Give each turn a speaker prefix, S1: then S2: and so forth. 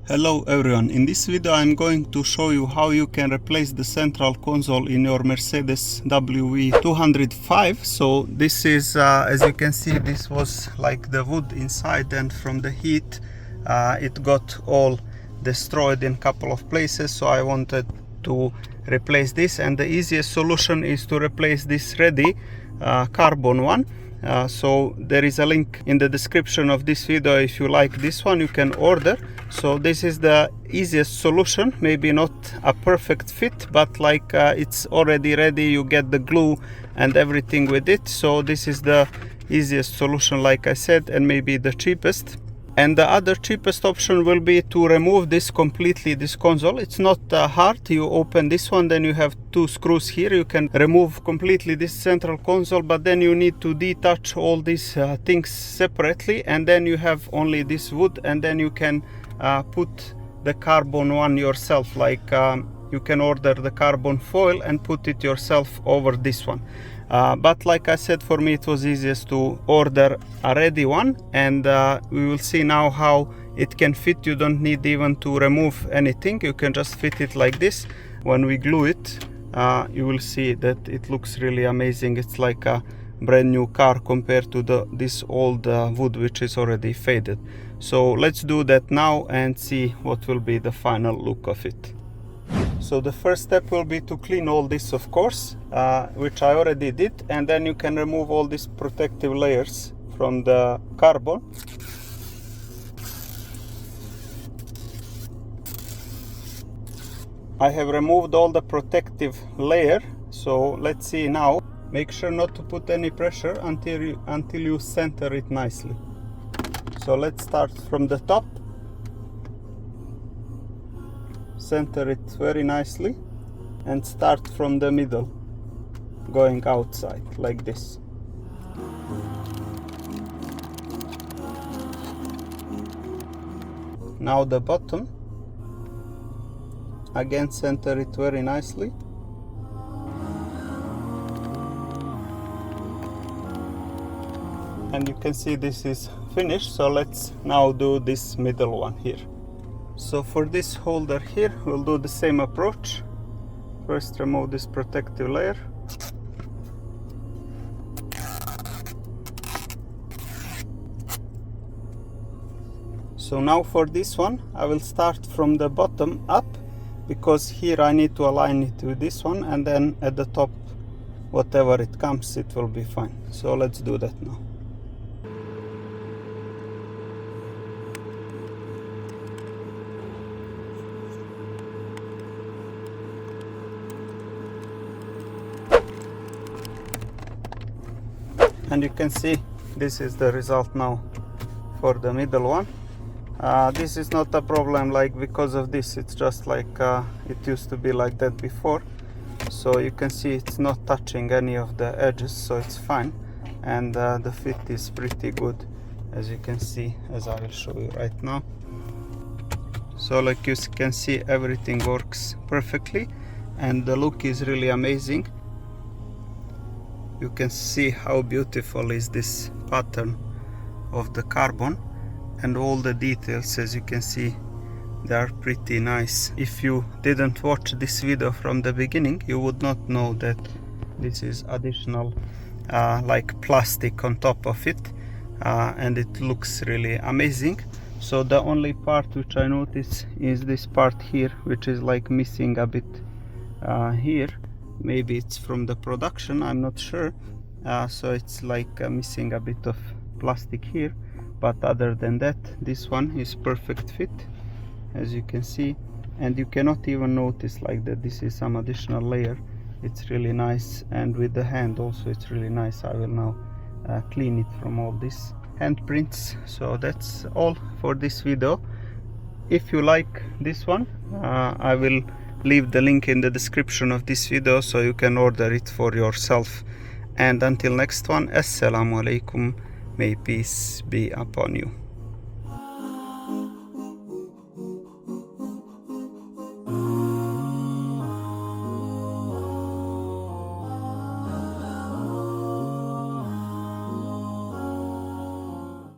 S1: Hello everyone, in this video I'm going to show you how you can replace the central console in your Mercedes W205. So this is, as you can see, this was like the wood inside, and from the heat it got all destroyed in a couple of places. So I wanted to replace this, and the easiest solution is to replace this ready carbon one. So there is a link in the description of this video. If you like this one, you can order. So this is the easiest solution, maybe not a perfect fit, but like it's already ready, you get the glue and everything with it. So this is the easiest solution, like I said, and maybe the cheapest. And the other cheapest option will be to remove this completely, this console. It's not hard. You open this one, then you have two screws here. You can remove completely this central console, but then you need to detach all these things separately, and then you have only this wood, and then you can put the carbon one yourself. Like you can order the carbon foil and put it yourself over this one. But like I said, for me it was easiest to order a ready one, and we will see now how it can fit. You don't need even to remove anything, you can just fit it like this. When we glue it, you will see that it looks really amazing. It's like a brand new car compared to this old wood which is already faded. So let's do that now and see what will be the final look of it. So the first step will be to clean all this, of course, which I already did, and then you can remove all these protective layers from the carbon. I have removed all the protective layer, so let's see now. Make sure not to put any pressure until you center it nicely. So let's start from the top. Center it very nicely and start from the middle, going outside like this. Now the bottom, again center it very nicely. And you can see this is finished. So let's now do this middle one here. So for this holder here, we'll do the same approach. First remove this protective layer. So now for this one, I will start from the bottom up, because here I need to align it with this one, and then at the top, whatever it comes, it will be fine. So let's do that now. And you can see this is the result now for the middle one. This is not a problem like because of this, it's just like it used to be like that before. So you can see it's not touching any of the edges, so it's fine. And the fit is pretty good, as you can see, as I will show you right now. So like you can see, everything works perfectly and the look is really amazing. You can see how beautiful is this pattern of the carbon, and all the details, as you can see, they are pretty nice. If you didn't watch this video from the beginning, you would not know that this is additional like plastic on top of it, and it looks really amazing. So the only part which I notice is this part here, which is like missing a bit here. Maybe it's from the production, I'm not sure. So it's like missing a bit of plastic here, but other than that, this one is perfect fit, as you can see. And you cannot even notice like that this is some additional layer. It's really nice, and with the hand also it's really nice. I will now clean it from all these handprints. So that's all for this video. If you like this one, I will leave the link in the description of this video so you can order it for yourself. And until next one, assalamu alaikum, may peace be upon you.